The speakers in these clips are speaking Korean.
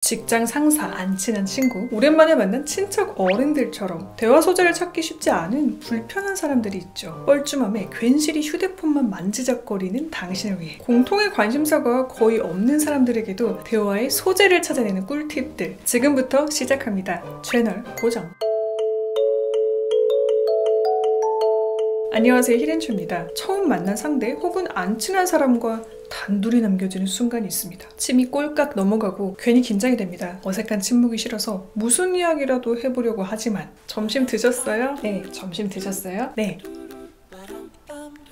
직장 상사, 안 친한 친구, 오랜만에 만난 친척 어른들처럼 대화 소재를 찾기 쉽지 않은 불편한 사람들이 있죠. 뻘쭘함에 괜시리 휴대폰만 만지작거리는 당신을 위해 공통의 관심사가 거의 없는 사람들에게도 대화의 소재를 찾아내는 꿀팁들 지금부터 시작합니다. 채널 고정. 안녕하세요, 히렌초입니다. 처음 만난 상대 혹은 안 친한 사람과 단둘이 남겨지는 순간이 있습니다. 침이 꼴깍 넘어가고 괜히 긴장이 됩니다. 어색한 침묵이 싫어서 무슨 이야기라도 해보려고 하지만 점심 드셨어요? 네. 점심 드셨어요? 네.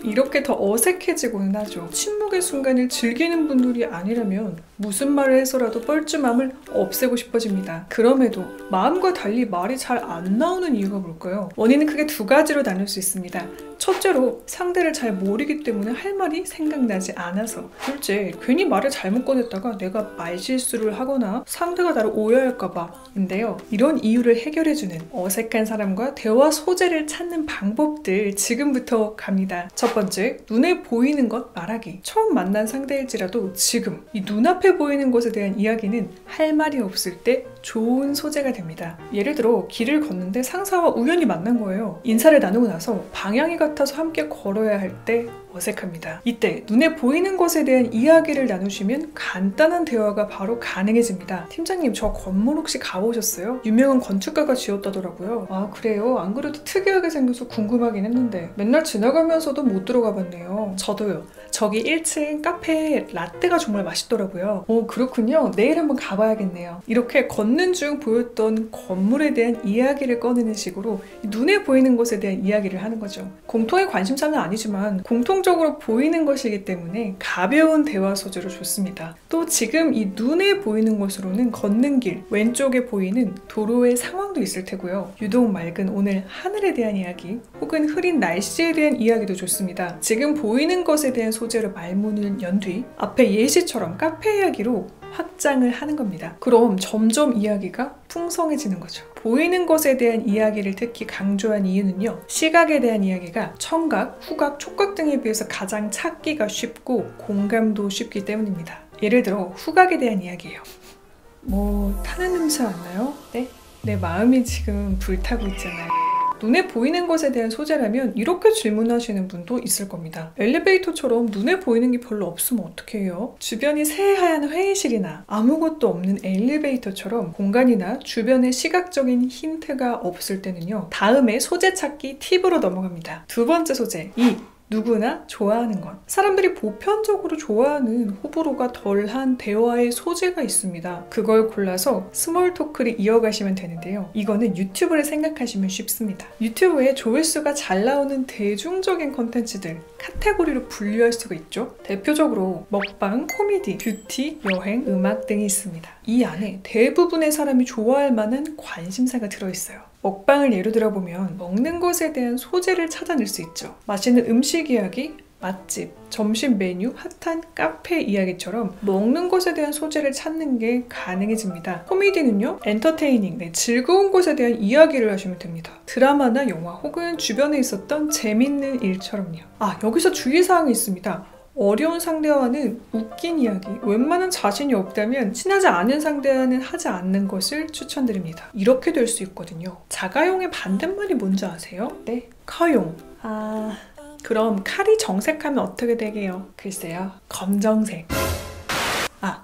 이렇게 더 어색해지고는 하죠. 침묵의 순간을 즐기는 분들이 아니라면 무슨 말을 해서라도 뻘쭘함을 없애고 싶어집니다. 그럼에도 마음과 달리 말이 잘 안 나오는 이유가 뭘까요? 원인은 크게 두 가지로 나눌 수 있습니다. 첫째로 상대를 잘 모르기 때문에 할 말이 생각나지 않아서, 둘째 괜히 말을 잘못 꺼냈다가 내가 말실수를 하거나 상대가 나를 오해할까봐 인데요. 이런 이유를 해결해주는 어색한 사람과 대화 소재를 찾는 방법들 지금부터 갑니다. 첫 번째, 눈에 보이는 것 말하기. 처음 만난 상대일지라도 지금 이 눈앞에 보이는 것에 대한 이야기는 할 말이 없을 때 좋은 소재가 됩니다. 예를 들어 길을 걷는데 상사와 우연히 만난 거예요. 인사를 나누고 나서 방향이 같아서 함께 걸어야 할 때 어색합니다. 이때 눈에 보이는 것에 대한 이야기를 나누시면 간단한 대화가 바로 가능해집니다. 팀장님, 저 건물 혹시 가보셨어요? 유명한 건축가가 지었다더라고요. 아, 그래요? 안 그래도 특이하게 생겨서 궁금하긴 했는데 맨날 지나가면서도 못 들어가 봤네요. 저도요. 저기 1층 카페에 라떼가 정말 맛있더라고요. 그렇군요. 내일 한번 가봐야겠네요. 이렇게 걷는 중 보였던 건물에 대한 이야기를 꺼내는 식으로 눈에 보이는 것에 대한 이야기를 하는 거죠. 공통의 관심사는 아니지만 공통적으로 보이는 것이기 때문에 가벼운 대화 소재로 좋습니다. 또 지금 이 눈에 보이는 것으로는 걷는 길, 왼쪽에 보이는 도로의 상황도 있을 테고요. 유독 맑은 오늘 하늘에 대한 이야기 혹은 흐린 날씨에 대한 이야기도 좋습니다. 지금 보이는 것에 대한 소재로 말문을 연 뒤 앞에 예시처럼 카페 이야기로 확장을 하는 겁니다. 그럼 점점 이야기가 풍성해지는 거죠. 보이는 것에 대한 이야기를 특히 강조한 이유는요. 시각에 대한 이야기가 청각, 후각, 촉각 등에 비해서 가장 찾기가 쉽고 공감도 쉽기 때문입니다. 예를 들어 후각에 대한 이야기예요. 타는 냄새 안 나요? 네? 내 마음이 지금 불타고 있잖아요. 눈에 보이는 것에 대한 소재라면 이렇게 질문하시는 분도 있을 겁니다. 엘리베이터처럼 눈에 보이는 게 별로 없으면 어떻게 해요? 주변이 새하얀 회의실이나 아무것도 없는 엘리베이터처럼 공간이나 주변에 시각적인 힌트가 없을 때는요. 다음에 소재 찾기 팁으로 넘어갑니다. 두 번째 소재, 누구나 좋아하는 것. 사람들이 보편적으로 좋아하는 호불호가 덜한 대화의 소재가 있습니다. 그걸 골라서 스몰 토크를 이어가시면 되는데요. 이거는 유튜브를 생각하시면 쉽습니다. 유튜브에 조회수가 잘 나오는 대중적인 컨텐츠들 카테고리로 분류할 수가 있죠. 대표적으로 먹방, 코미디, 뷰티, 여행, 음악 등이 있습니다. 이 안에 대부분의 사람이 좋아할 만한 관심사가 들어있어요. 먹방을 예로 들어보면 먹는 것에 대한 소재를 찾아낼 수 있죠. 맛있는 음식 이야기, 맛집, 점심 메뉴, 핫한 카페 이야기처럼 먹는 것에 대한 소재를 찾는 게 가능해집니다. 코미디는요, 엔터테이닝, 즐거운 것에 대한 이야기를 하시면 됩니다. 드라마나 영화 혹은 주변에 있었던 재밌는 일처럼요. 여기서 주의사항이 있습니다. 어려운 상대와는 웃긴 이야기, 웬만한 자신이 없다면 친하지 않은 상대와는 하지 않는 것을 추천드립니다. 이렇게 될 수 있거든요. 자가용의 반대말이 뭔지 아세요? 네, 커용. 그럼 칼이 정색하면 어떻게 되게요? 글쎄요, 검정색.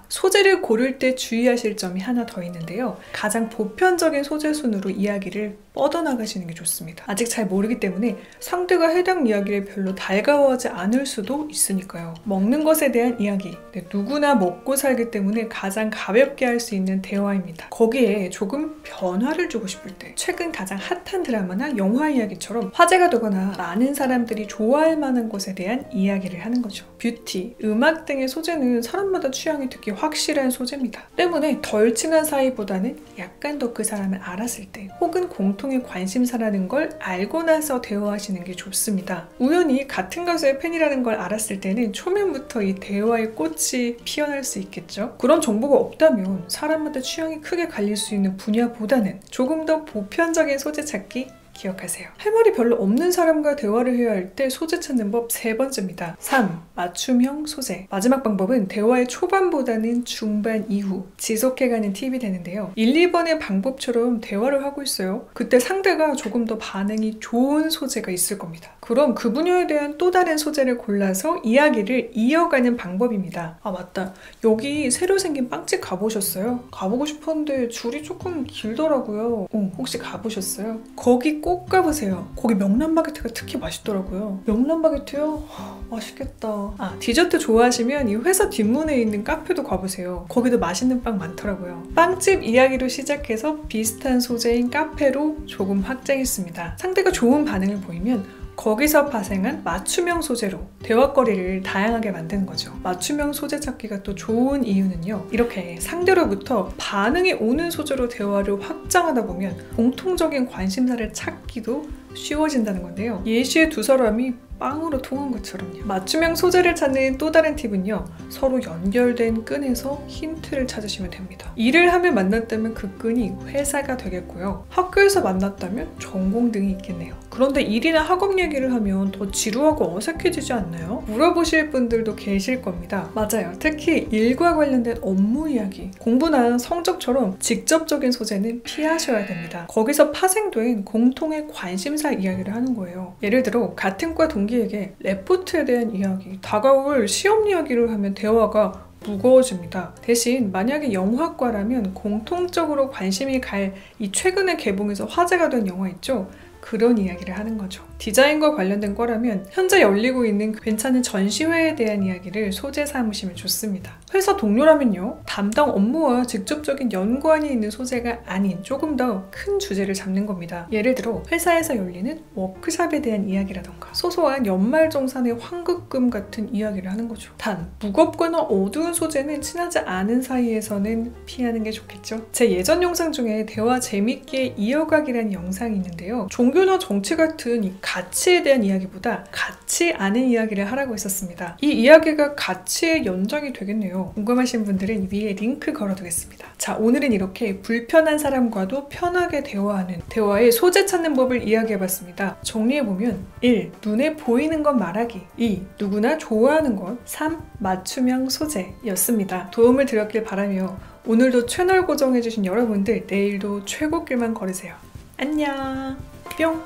소재를 고를 때 주의하실 점이 하나 더 있는데요. 가장 보편적인 소재 순으로 이야기를 뻗어나가시는 게 좋습니다. 아직 잘 모르기 때문에 상대가 해당 이야기를 별로 달가워하지 않을 수도 있으니까요. 먹는 것에 대한 이야기, 누구나 먹고 살기 때문에 가장 가볍게 할 수 있는 대화입니다. 거기에 조금 변화를 주고 싶을 때 최근 가장 핫한 드라마나 영화 이야기처럼 화제가 되거나 많은 사람들이 좋아할 만한 것에 대한 이야기를 하는 거죠. 뷰티, 음악 등의 소재는 사람마다 취향이 특히 확실한 소재입니다. 때문에 덜 친한 사이보다는 약간 더 그 사람을 알았을 때 혹은 공통의 관심사라는 걸 알고 나서 대화하시는 게 좋습니다. 우연히 같은 가수의 팬이라는 걸 알았을 때는 초면부터 이 대화의 꽃이 피어날 수 있겠죠. 그런 정보가 없다면 사람마다 취향이 크게 갈릴 수 있는 분야보다는 조금 더 보편적인 소재 찾기 기억하세요. 할 말이 별로 없는 사람과 대화를 해야 할 때 소재 찾는 법 3번째입니다. 3. 맞춤형 소재. 마지막 방법은 대화의 초반보다는 중반 이후 지속해가는 팁이 되는데요. 1, 2번의 방법처럼 대화를 하고 있어요. 그때 상대가 조금 더 반응이 좋은 소재가 있을 겁니다. 그럼 그 분야에 대한 또 다른 소재를 골라서 이야기를 이어가는 방법입니다. 아 맞다. 여기 새로 생긴 빵집 가보셨어요? 가보고 싶었는데 줄이 조금 길더라고요. 혹시 가보셨어요? 거기 꼭 가보세요. 거기 명란 바게트가 특히 맛있더라고요. 명란 바게트요? 맛있겠다. 아 디저트 좋아하시면 이 회사 뒷문에 있는 카페도 가보세요. 거기도 맛있는 빵 많더라고요. 빵집 이야기로 시작해서 비슷한 소재인 카페로 조금 확장했습니다. 상대가 좋은 반응을 보이면 거기서 파생한 맞춤형 소재로 대화거리를 다양하게 만드는 거죠. 맞춤형 소재 찾기가 또 좋은 이유는요. 이렇게 상대로부터 반응이 오는 소재로 대화를 확장하다 보면 공통적인 관심사를 찾기도 쉬워진다는 건데요. 예시의 두 사람이 빵으로 통한 것처럼요. 맞춤형 소재를 찾는 또 다른 팁은요. 서로 연결된 끈에서 힌트를 찾으시면 됩니다. 일을 하며 만났다면 그 끈이 회사가 되겠고요. 학교에서 만났다면 전공 등이 있겠네요. 그런데 일이나 학업 얘기를 하면 더 지루하고 어색해지지 않나요? 물어보실 분들도 계실 겁니다. 맞아요. 특히 일과 관련된 업무 이야기, 공부나 성적처럼 직접적인 소재는 피하셔야 됩니다. 거기서 파생된 공통의 관심사 이야기를 하는 거예요. 예를 들어 같은 과 동기에게 레포트에 대한 이야기, 다가올 시험 이야기를 하면 대화가 무거워집니다. 대신 만약에 영화과라면 공통적으로 관심이 갈 이 최근에 개봉해서 화제가 된 영화 있죠? 그런 이야기를 하는 거죠. 디자인과 관련된 거라면 현재 열리고 있는 괜찮은 전시회에 대한 이야기를 소재 삼으시면 좋습니다. 회사 동료라면요. 담당 업무와 직접적인 연관이 있는 소재가 아닌 조금 더 큰 주제를 잡는 겁니다. 예를 들어 회사에서 열리는 워크숍에 대한 이야기라던가 소소한 연말정산의 환급금 같은 이야기를 하는 거죠. 단 무겁거나 어두운 소재는 친하지 않은 사이에서는 피하는 게 좋겠죠. 제 예전 영상 중에 대화 재밌게 이어가기라는 영상이 있는데요. 종교나 정치 같은 이 가치에 대한 이야기보다 가치 않은 이야기를 하라고 했었습니다. 이 이야기가 가치의 연장이 되겠네요. 궁금하신 분들은 위에 링크 걸어두겠습니다. 자, 오늘은 이렇게 불편한 사람과도 편하게 대화하는 대화의 소재 찾는 법을 이야기해봤습니다. 정리해보면 1. 눈에 보이는 것 말하기 2. 누구나 좋아하는 것 3. 맞춤형 소재였습니다. 도움을 드렸길 바라며 오늘도 채널 고정해주신 여러분들 내일도 최고 길만 걸으세요. 안녕 뿅.